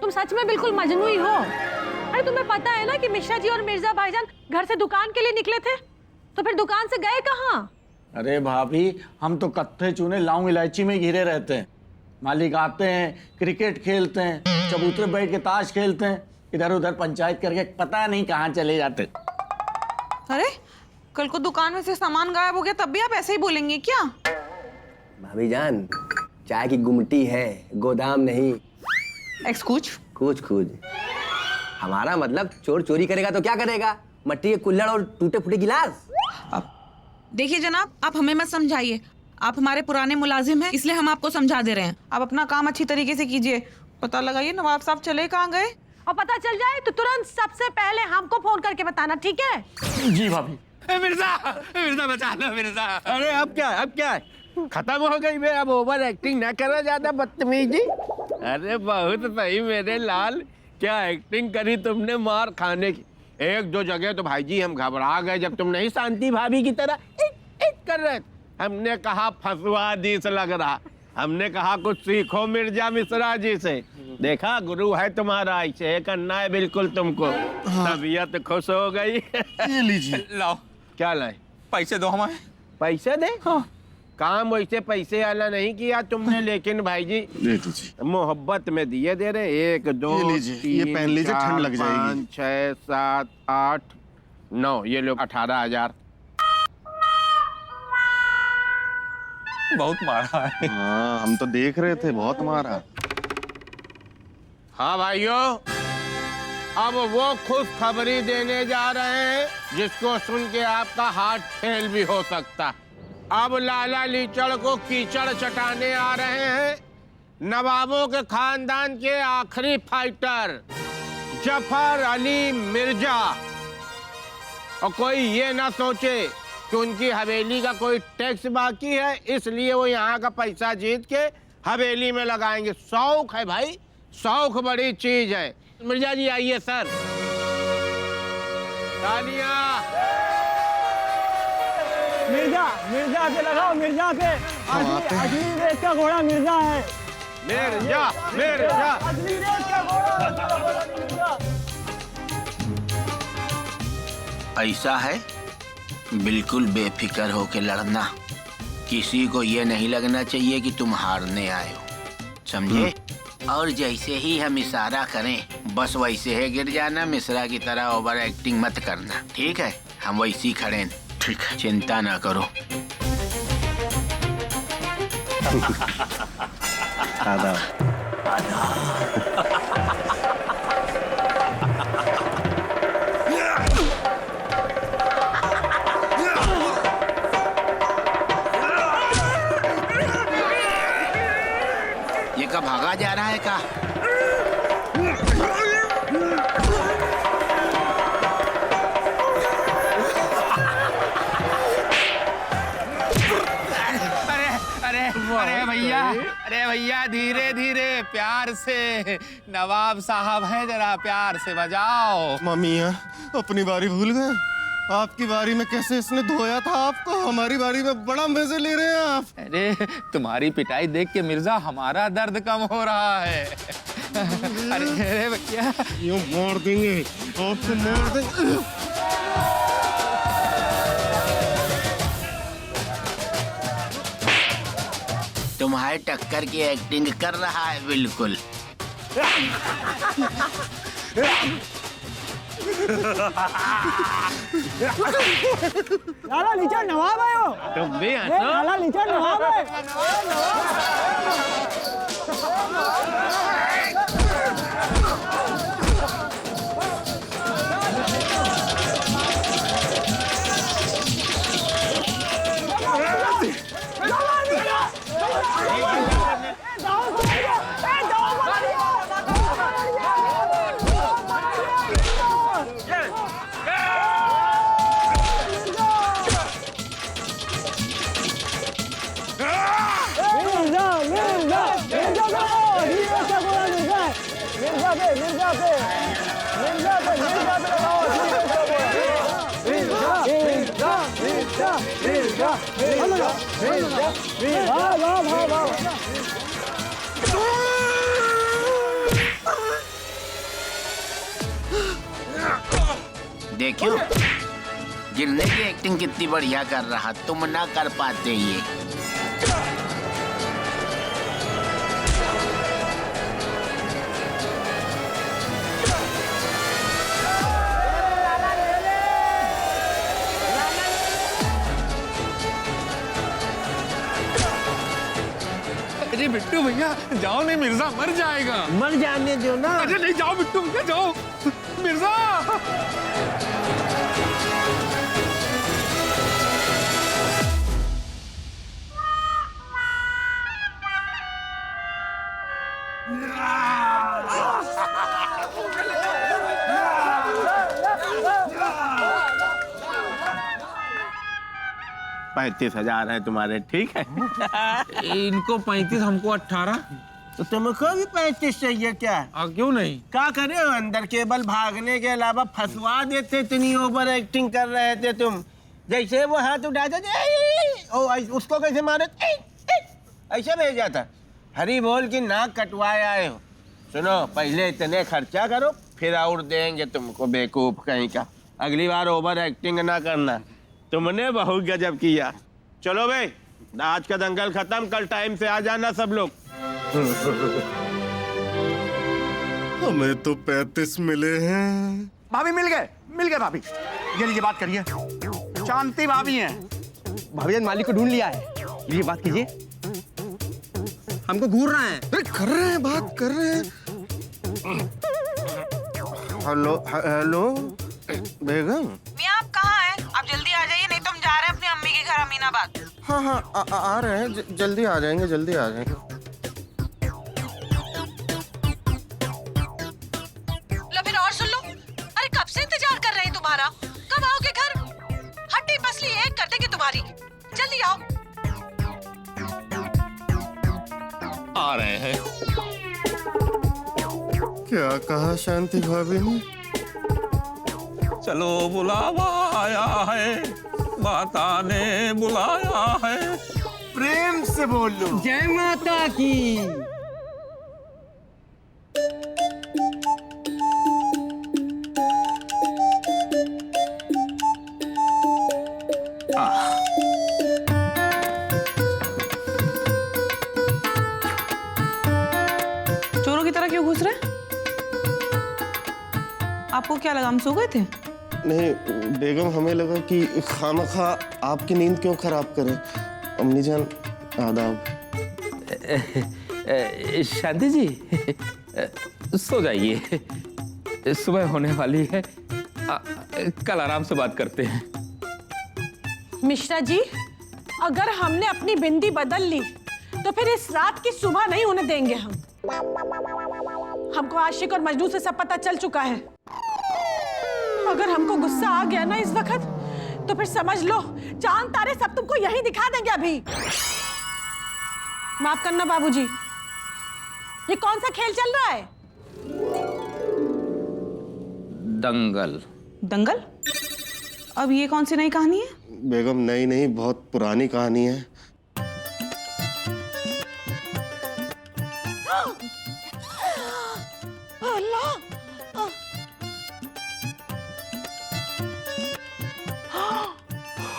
तुम सच में बिल्कुल मजनू ही हो। अरे तुम्हें पता है ना कि मिश्रा जी और मिर्जा भाईजान घर से दुकान के लिए निकले थे, तो फिर दुकान से गए कहाँ? अरे भाभी, हम तो कत्थे चूने लौंग इलायची में घिरे रहते हैं। मालिक आते हैं, क्रिकेट खेलते हैं, चबूतरे बैठ के ताश खेलते हैं, इधर उधर पंचायत करके पता नहीं कहाँ चले जाते। अरे कल को दुकान में से सामान गायब हो गया तब भी आप ऐसे ही बोलेंगे क्या? भाभी जान, चाय की गुमटी है, गोदाम नहीं। एक्सक्यूज? कुछ हमारा मतलब चोर चोरी करेगा तो क्या करेगा? मट्टी के कुल्हड़ और टूटे फूटे गिलास। देखिए जनाब, आप हमें मत समझाइए। आप हमारे पुराने मुलाजिम हैं, इसलिए हम आपको समझा दे रहे हैं। आप अपना काम अच्छी तरीके से कीजिए। पता लगाइए नवाब साहब चले कहाँ गए, और पता चल जाए तो तुरंत सबसे पहले हमको फोन करके बताना, ठीक है? जी भाभी। मिर्जा बचा लो मिर्जा। अरे अब क्या है? खत्म हो गई। मैं अब ओवर एक्टिंग ना करो, ज्यादा बदतमीजी। अरे बहुत सही मेरे लाल, क्या एक्टिंग करी तुमने मार खाने की। एक दो जगह तो भाई जी हम घबरा गए जब तुम नहीं शांति भाभी की तरह एक कर रहे। हमने कहा फंसवा दी से लग रहा। हमने कहा कुछ सीखो मिर्जा मिश्रा जी से। देखा गुरु है तुम्हारा, ऐसे करना है बिल्कुल तुमको। तबीयत खुश हो गई। ये लीजिए। लाओ। क्या लाए? पैसे दो हमें। पैसे दे? हाँ। काम वैसे पैसे वाला नहीं किया तुमने, लेकिन भाई जी ले लीजिए। मोहब्बत में दिए दे रहे। 1 2 ये लीजिए, ये 3 पहन लीजिए, 4 ठंड लग जाएगी। 5 6 7 8 9, ये लोग 18,000। बहुत मारा है। हाँ हम तो देख रहे थे, बहुत मारा। हाँ भाइयों, अब वो खुशखबरी देने जा रहे हैं जिसको सुन के आपका हार्ट फेल भी हो सकता। अब लाला लीचड़ को कीचड़ चटाने आ रहे हैं नवाबों के खानदान के आखिरी फाइटर जफर अली मिर्जा। और कोई ये ना सोचे कि उनकी हवेली का कोई टैक्स बाकी है, इसलिए वो यहाँ का पैसा जीत के हवेली में लगाएंगे। शौक है भाई, शौक बड़ी चीज है। मिर्जा जी आइए सर। तालियां। मिर्जा पे लगाओ, मिर्जा पे। असली रेत का घोड़ा मिर्जा है। मिर्जा असली रेत का घोड़ा। ऐसा है, बिल्कुल बेफिक्र होके लड़ना। किसी को ये नहीं लगना चाहिए कि तुम हारने आए हो, समझे? और जैसे ही हम इशारा करें बस वैसे ही गिर जाना। मिश्रा की तरह ओवर एक्टिंग मत करना, ठीक है? हम वैसे ही खड़े हैं, ठीक है। चिंता ना करो। ये कब भागा जा रहा है का? अरे भैया धीरे धीरे प्यार से। नवाब साहब हैं, जरा प्यार से बजाओ। मम्मिया अपनी बारी भूल गए। आपकी बारी में कैसे इसने धोया था आपको, हमारी बारी में बड़ा मजे ले रहे हैं आप। अरे तुम्हारी पिटाई देख के मिर्जा हमारा दर्द कम हो रहा है। अरे भैया यूं मार देंगे आपको, मार देंगे। तुम्हारे टक्कर की एक्टिंग कर रहा है बिल्कुल। लाला लीचड़ नवाब है वो। तुम भी लाला लीचड़ नवाब है। देखियो गिरने की एक्टिंग कितनी बढ़िया कर रहा, तुम ना कर पाते ये। अरे बिट्टू भैया जाओ, नहीं मिर्जा मर जाएगा। मर जाने दो ना। अरे नहीं, जाओ बिट्टू भैया जाओ। मिर्जा $35,000 है तुम्हारे, ठीक है? इनको 35, हमको 18। तो तुमको भी 35 चाहिए क्या? क्यों नहीं? क्या करे हो अंदर? केवल भागने के अलावा फंसवा देते, इतनी ओवर एक्टिंग कर रहे थे तुम। जैसे वो हाथ उठा देते, उसको कैसे मारे, ऐसे भेजा था। हरी बोल की नाक कटवाए आए हो। सुनो, पहले इतने खर्चा करो, फिर और देंगे तुमको, बेवकूफ कहीं का। अगली बार ओवर एक्टिंग ना करना। तुमने बहुत गजब किया। चलो भाई, आज का दंगल खत्म, कल टाइम से आ जाना सब लोग। हमें तो 35 मिले हैं। भाभी मिल गए भाभी। ये लीजिए, बात करिए। शांति भाभी हैं। भाभी जान मालिक को ढूंढ लिया है, ये बात कीजिए। हमको घूर रहे हैं। अरे कर रहे हैं, बात कर रहे हैं। हेलो हेलो बेगम। मियाँ आप कहाँ हैं? आप जल्दी आ जाइए, नहीं तो हम जा रहे हैं अपनी अम्मी के घर अमीनाबाद। हाँ हाँ आ रहे हैं, जल्दी आ जाएंगे, जल्दी आ जाएंगे। लो फिर और सुन लो। अरे कब से इंतजार कर रहे हैं तुम्हारा, कब आओगे घर? हड्डी पसली एक कर देंगे तुम्हारी, जल्दी आओ। आ रहे हैं। क्या कहा शांति भाभी ने? चलो बुलावा आया है, माता ने बुलाया है। प्रेम से बोल लो। जय माता की। चोरों की तरह क्यों घुस रहे? आपको क्या लगा हम सो गए थे? नहीं बेगम, हमें लगा कि खामखा आपकी नींद क्यों खराब करें। अम्मी जान आदाब। शांति जी सो जाइए, सुबह होने वाली है, कल आराम से बात करते हैं। मिश्रा जी, अगर हमने अपनी बिंदी बदल ली तो फिर इस रात की सुबह नहीं होने देंगे हम। हमको आशिक और मजनू से सब पता चल चुका है। अगर हमको गुस्सा आ गया ना इस वक्त, तो फिर समझ लो चांद तारे सब तुमको यही दिखा देंगे। अभी माफ करना बाबूजी, ये कौन सा खेल चल रहा है? दंगल। दंगल? अब ये कौन सी नई कहानी है? बेगम नई नहीं, बहुत पुरानी कहानी है।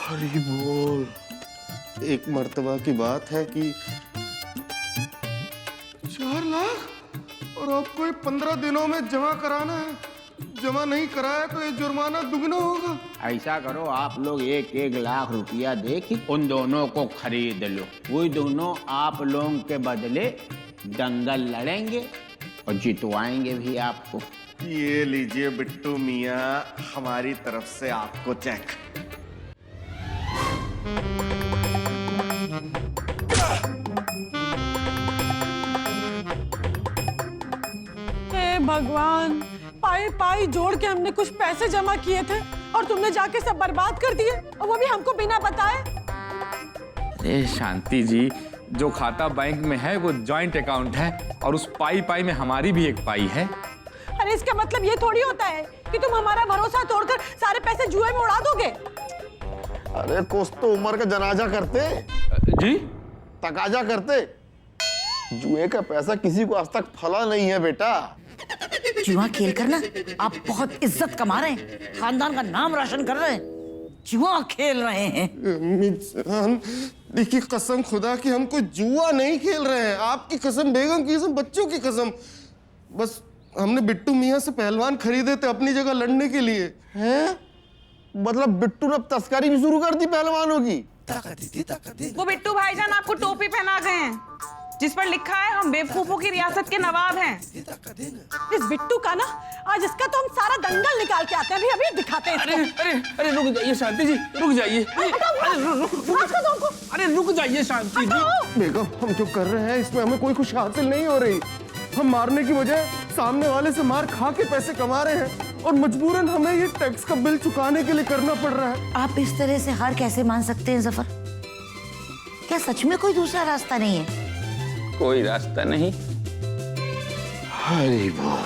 हरी बोल। एक मर्तबा की बात है कि 4 लाख और आपको 15 दिनों में जमा कराना है। जमा नहीं कराया तो ये जुर्माना दुगना होगा। ऐसा करो, आप लोग 1-1 लाख रुपया दे के उन दोनों को खरीद लो। वो दोनों आप लोगों के बदले दंगल लड़ेंगे और जितवाएंगे भी आपको। ये लीजिए बिट्टू मियाँ, हमारी तरफ से आपको चेक। हे भगवान, पाई पाई जोड़ के हमने कुछ पैसे जमा किए थे और तुमने जाके सब बर्बाद कर दिए, और वो भी हमको बिना बताए। अरे शांति जी, जो खाता बैंक में है वो जॉइंट अकाउंट है, और उस पाई पाई में हमारी भी एक पाई है। अरे इसका मतलब ये थोड़ी होता है कि तुम हमारा भरोसा तोड़कर सारे पैसे जुए में उड़ा दोगे। अरे कुछ तो उम्र का जनाजा करते जी, तकाजा करते। जुए का पैसा किसी को आज तक फला नहीं है बेटा। जुआ खेल कर ना आप बहुत इज्जत कमा रहे हैं, खानदान का नाम रोशन कर रहे हैं। जुआ खेल रहे हैं। अम्मी जान, देखिए कसम खुदा की हम कोई जुआ नहीं खेल रहे हैं। आपकी कसम, बेगम की कसम, बच्चों की कसम। बस हमने बिट्टू मियाँ से पहलवान खरीदे थे अपनी जगह लड़ने के लिए। हैं? मतलब बिट्टू ने अब तस्करी भी शुरू कर दी पहलवानों की। वो बिट्टू भाईजान आपको टोपी पहना गए हैं जिस पर लिखा है हम बेवकूफों की रियासत के नवाब हैं। इस बिट्टू का ना आज इसका तो हम सारा दंगल निकाल के आते हैं, अभी दिखाते हैं इसको। अरे रुक जाइए शांति जी, रुक जाइए। अरे रुक जाइए शांति जी। बेगम हम जो कर रहे हैं इसमें हमें कोई खुशी हासिल नहीं हो रही। हम मारने की बजाय सामने वाले से मार खा के पैसे कमा रहे हैं और मजबूरन हमें ये टैक्स का बिल चुकाने के लिए करना पड़ रहा है। आप इस तरह से हार कैसे मान सकते हैं जफर? क्या सच में कोई दूसरा रास्ता नहीं है? कोई रास्ता नहीं। हरी बोल।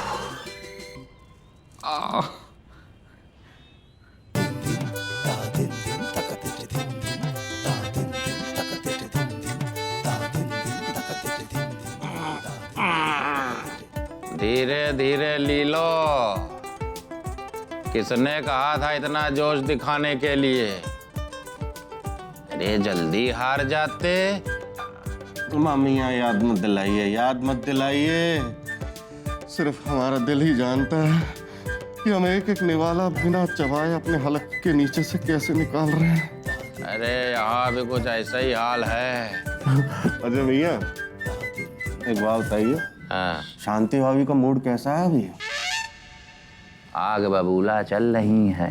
धीरे धीरे ली लो। किसने कहा था इतना जोश दिखाने के लिए? अरे जल्दी हार जाते। मामिया याद मत दिलाइए, याद मत दिलाइए। सिर्फ हमारा दिल ही जानता है कि हम एक एक निवाला बिना चबाए अपने हलक के नीचे से कैसे निकाल रहे हैं। अरे यहाँ भी कुछ ऐसा ही हाल है। अजय भैया एक बात बताइए, हाँ। शांति भाभी का मूड कैसा है अभी? आग बबूला चल रही है।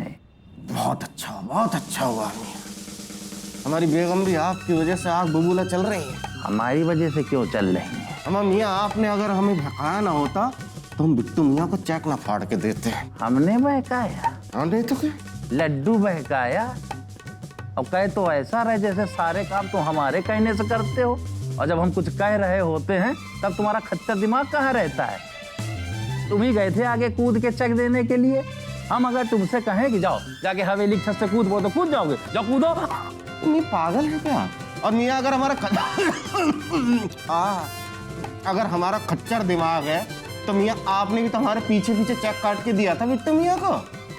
बहुत अच्छा हुआ। हमारी बेगम भी आपकी वजह से आग बबूला चल रही है। हमारी वजह से क्यों चल रही है? अम्मा मियाँ आपने अगर हमें भकाया ना होता तो हम बिट्टू मियाँ को चेक ना फाड़ के देते। हमने बहकाया? हाँ नहीं तो क्या? लड्डू बहकाया। अब कहे तो ऐसा रहे जैसे सारे काम तो हमारे कहने से करते हो, और जब हम कुछ कह रहे होते हैं तब तुम्हारा खच्चर दिमाग कहाँ रहता है? तुम ही गए थे आगे कूद के चेक देने के लिए। हम अगर तुमसे कहें कि जाओ जाके हवेली की छत से कूद, वो तो कूद जाओगे। जाओ कूदो। तुम पागल है क्या? और मियाँ अगर हमारा खच्चर दिमाग है तो मियाँ आपने भी तो हमारे पीछे पीछे चेक काट के दिया था बिट्टू मियाँ को।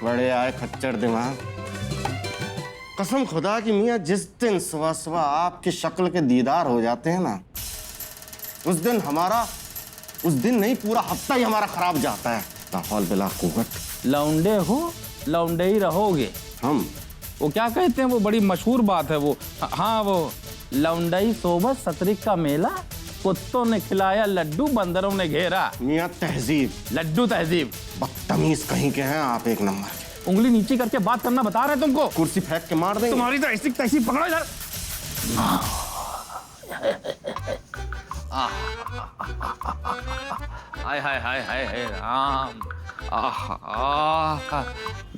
बड़े आए खच्चर दिमाग। कसम खुदा की मियाँ जिस दिन सुबह सुबह आपकी शक्ल के दीदार हो जाते हैं ना, उस दिन नहीं पूरा हफ्ता ही हमारा खराब जाता है। लाहौल बिला कुव्वत। लौंडे हो, लौंडे ही रहोगे। हम वो क्या कहते हैं, वो बड़ी मशहूर बात है वो, हाँ वो लौंडई सोबत सतरिक का मेला, कुत्तों ने खिलाया लड्डू, बंदरों ने घेरा। मियाँ तहजीब, लड्डू तहजीब। बदतमीज कहीं के हैं आप, एक नंबर के। उंगली नीचे करके बात करना बता रहे तुमको। कुर्सी फेंक के मार देंगे। तुम्हारी तो ऐसी तैसी पकड़ो इधर। हाय हाय हाय हाय हाय राम।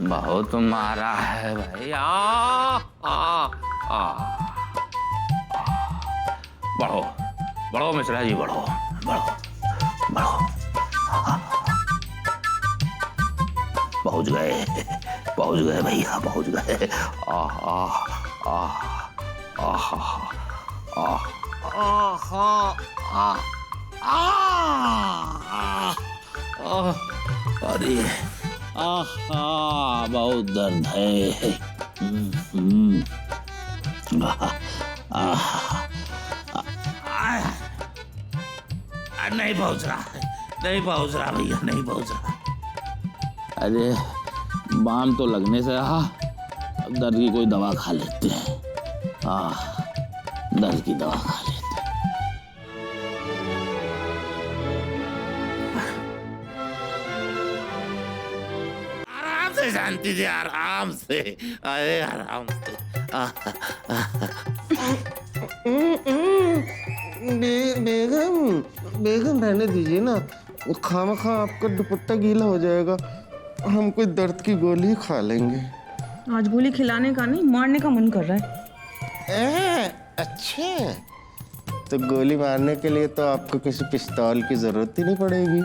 बहुत मारा है भाई। बढ़ो बढ़ो मिश्रा जी, बढ़ो बढ़ो बढ़ो। पहुंच गए भैया, पहुंच गए। अरे बहुत दर्द है। नहीं पहुंच रहा भैया, नहीं पहुंच रहा। अरे बाम तो लगने से अब दर्द की कोई दवा खा लेते हैं। दर्द की दवा खा लेते हैं। आराम से शांति जी, आराम से। अरे आराम से। बेगम रहने दीजिए ना, वो खामखा आपका दुपट्टा गीला हो जाएगा। हम कोई दर्द की गोली खा लेंगे। आज गोली खिलाने का नहीं, मारने का मन कर रहा है। अच्छा, तो गोली मारने के लिए तो आपको किसी पिस्तौल की जरूरत ही नहीं पड़ेगी,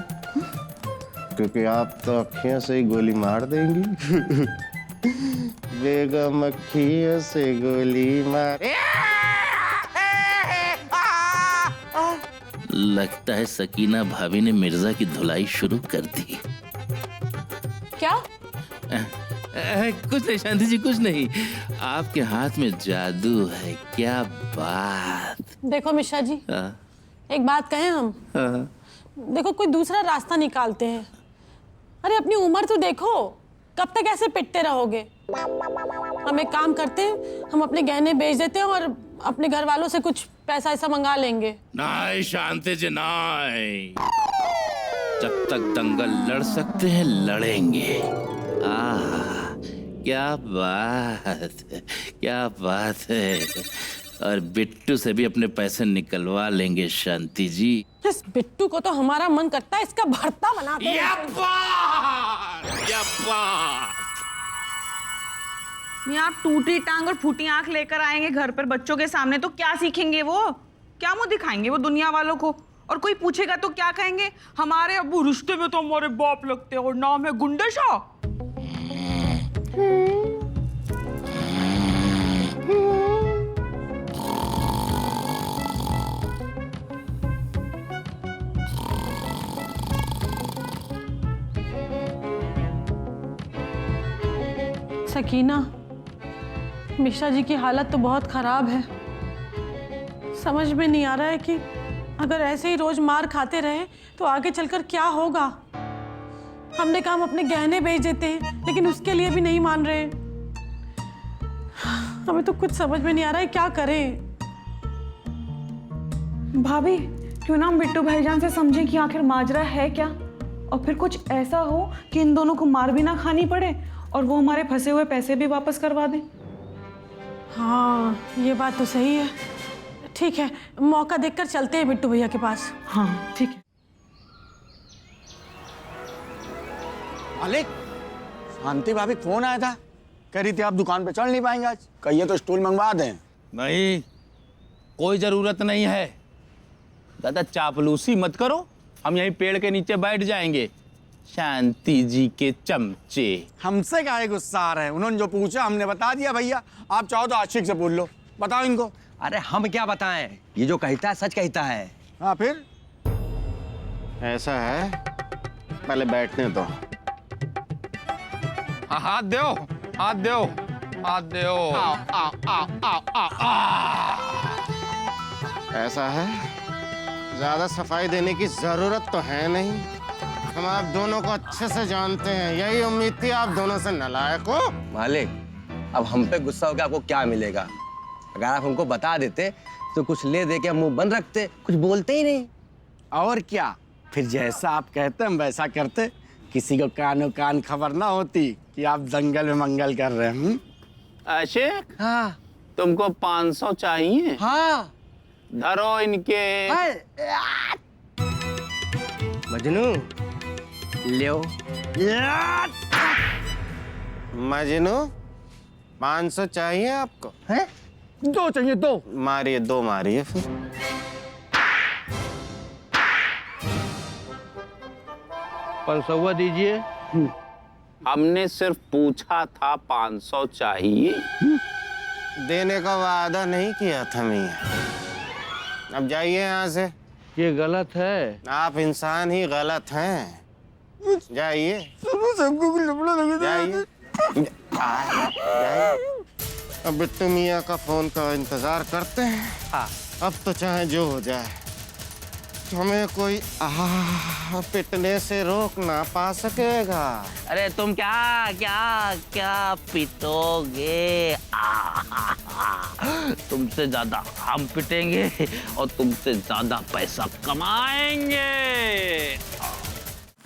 क्योंकि आप तो अखियों से ही गोली मार देंगी। बेगम अखियों से गोली मार। लगता है सकीना भाभी ने मिर्जा की धुलाई शुरू कर दी। कुछ नहीं शांति जी, कुछ नहीं। आपके हाथ में जादू है, क्या बात। देखो मिश्रा जी, हाँ, एक बात कहें हम, हाँ। देखो कोई दूसरा रास्ता निकालते हैं। अरे अपनी उम्र तो देखो, कब तक ऐसे पिटते रहोगे? हम एक काम करते हैं, हम अपने गहने बेच देते हैं और अपने घर वालों से कुछ पैसा ऐसा मंगा लेंगे। नहीं शांति जी नहीं, जब तक दंगल लड़ सकते हैं लड़ेंगे। क्या बात, क्या बात है। और बिट्टू से भी अपने पैसे निकलवा लेंगे शांति जी। इस बिट्टू को तो हमारा मन करता है इसका भरता बना दो। ये आप टूटी टांग और फूटी आंख लेकर आएंगे घर पर बच्चों के सामने, तो क्या सीखेंगे वो? क्या मुंह दिखाएंगे वो दुनिया वालों को? और कोई पूछेगा तो क्या कहेंगे? हमारे अब्बू रिश्ते में तो हमारे बाप लगते हैं और नाम है गुंडे शाह। सकीना, मिश्रा जी की हालत तो बहुत खराब है। समझ में नहीं आ रहा है कि अगर ऐसे ही रोज मार खाते रहे तो आगे चलकर क्या होगा। हमने कहा हम अपने गहने बेच देते हैं, लेकिन उसके लिए भी नहीं मान रहे। हमें तो कुछ समझ में नहीं आ रहा है क्या करें। भाभी, क्यों ना हम बिट्टू भाईजान से समझें कि आखिर माजरा है क्या, और फिर कुछ ऐसा हो कि इन दोनों को मार भी ना खानी पड़े और वो हमारे फंसे हुए पैसे भी वापस करवा दें। हाँ, ये बात तो सही है। ठीक है, मौका देखकर चलते हैं बिट्टू भैया के पास। हाँ ठीक है। मालिक, शांति भाभी फोन आया था, कह रही थी आप दुकान पे चल नहीं पाएंगे आज, कहिए तो स्टूल मंगवा दें। नहीं, कोई जरूरत नहीं है। दादा चापलूसी मत करो, हम यहीं पेड़ के नीचे बैठ जाएंगे। शांति जी के चमचे। हमसे काहे गुस्सा आ रहे हैं? उन्होंने जो पूछा हमने बता दिया भैया। आप चाहो तो आशिक से पूछ लो, बताओ इनको। अरे हम क्या बताएं, ये जो कहता है सच कहता है। हाँ फिर ऐसा है, पहले बैठने दो। हाँ, हाथ दो, हाथ दो, हाथ दो। आओ, आओ, आओ, आओ, आओ, आओ। ऐसा है, ज्यादा सफाई देने की जरूरत तो है नहीं। हम आप दोनों को अच्छे से जानते हैं, यही उम्मीद थी आप दोनों से नालायक हो। मालिक, अब हम पे गुस्सा होकर आपको क्या मिलेगा? अगर आप हमको बता देते तो कुछ ले दे के हम मुंह बंद रखते, कुछ बोलते ही नहीं। और क्या, फिर जैसा आप कहते हम वैसा करते, किसी को कानो कान खबर ना होती कि आप दंगल में मंगल कर रहे हैं। आशिक, हाँ तुमको 500 चाहिए? हाँ। धरो इनके। मजनू, लो। मजनू, 500 चाहिए आपको? हैं? दो चाहिए, दो। मारिए, दो मारिए फिर। पंसौआ दीजिए। हमने सिर्फ पूछा था 500 चाहिए। देने का वादा नहीं किया था मियां। अब जाइए यहाँ से। ये गलत है। आप इंसान ही गलत हैं। जाइए, सबको जाइए। अब बिट्टू मियां का फोन का इंतजार करते हैं। हाँ। अब तो चाहे जो हो जाए, हमें कोई पिटने से रोक ना पा सकेगा। अरे तुम क्या क्या क्या पिटोगे? तुमसे ज्यादा हम पिटेंगे और तुमसे ज्यादा पैसा कमाएंगे।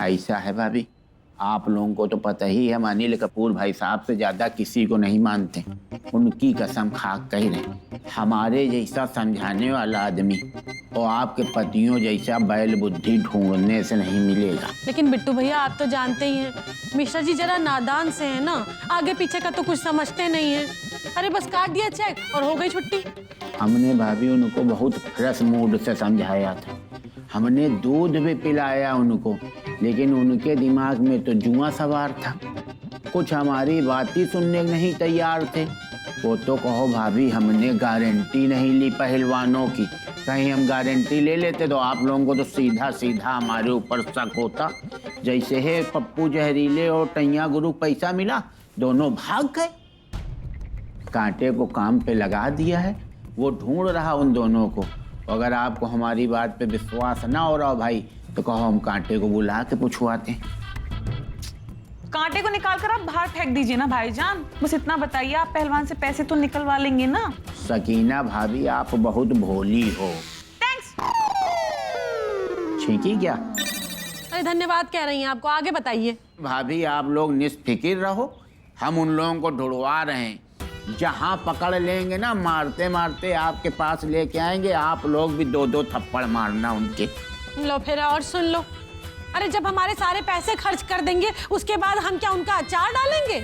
ऐसा है भाभी, आप लोगों को तो पता ही है, हम अनिल कपूर भाई साहब से ज्यादा किसी को नहीं मानते। उनकी कसम खा कह रहे, हमारे जैसा समझाने वाला आदमी और आपके पतियों जैसा बैल बुद्धि ढूंढने से नहीं मिलेगा। लेकिन बिट्टू भैया, आप तो जानते ही हैं, मिश्रा जी जरा नादान से है ना, आगे पीछे का तो कुछ समझते नहीं है। अरे बस काट दिया चेक और हो गई छुट्टी। हमने भाभी उनको बहुत फ्रेश मूड से समझाया था, हमने दूध भी पिलाया उनको, लेकिन उनके दिमाग में तो जुआ सवार था। कुछ हमारी बात ही सुनने नहीं तैयार थे। वो तो कहो भाभी, हमने गारंटी नहीं ली पहलवानों की। कहीं हम गारंटी ले लेते तो आप लोगों को तो सीधा सीधा हमारे ऊपर शक होता। जैसे है पप्पू जहरीले और टैया गुरु पैसा मिला दोनों भाग गए। कांटे को काम पे लगा दिया है, वो ढूंढ रहा उन दोनों को। अगर आपको हमारी बात पे विश्वास ना हो रहा भाई तो कहो हम कांटे को बुला के पूछवाते हैं। कांटे को निकाल कर आप बाहर फेंक दीजिए ना भाईजान। बस इतना बताइए, आप पहलवान से पैसे तो निकलवा लेंगे ना। सकीना भाभी आप बहुत भोली हो। थैंक्स। छींकी क्या? अरे धन्यवाद कह रही हैं आपको, आगे बताइए। भाभी आप लोग निष्फिक्र रहो, हम उन लोगों को ढूंढवा रहे हैं। जहां पकड़ लेंगे ना, मारते मारते आपके पास लेके आएंगे। आप लोग भी 2-2 थप्पड़ मारना उनके। लो फिर और सुन लो। अरे जब हमारे सारे पैसे खर्च कर देंगे उसके बाद हम क्या उनका अचार डालेंगे?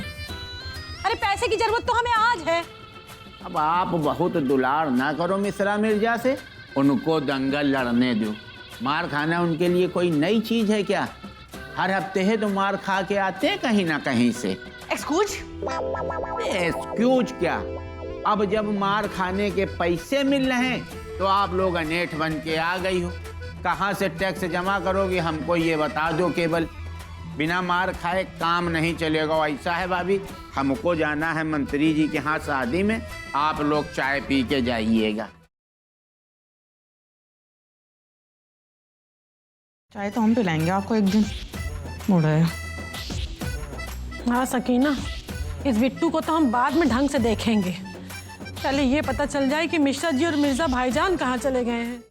अरे पैसे की जरूरत तो हमें आज है। अब आप बहुत दुलार ना करो मिश्रा मिर्जा से, उनको दंगल लड़ने दो। मार खाना उनके लिए कोई नई चीज है क्या? हर हफ्ते है तो मार खा के आते हैं कहीं ना कहीं से। एक्सक्यूज? एक्सक्यूज क्या? अब जब मार खाने के पैसे मिल रहे हैं तो आप लोग अनेठ बन के आ गई हो। कहाँ से टैक्स जमा करोगे हमको ये बता दो। केवल बिना मार खाए काम नहीं चलेगा। ऐसा है भाभी, हमको जाना है मंत्री जी के यहाँ शादी में, आप लोग चाय पी के जाइएगा। चाय तो हम पिलाएंगे आपको एक दिन। मुड़े हाँ सकीना, इस बिट्टू को तो हम बाद में ढंग से देखेंगे। पहले ये पता चल जाए कि मिश्रा जी और मिर्जा भाईजान कहाँ चले गए हैं।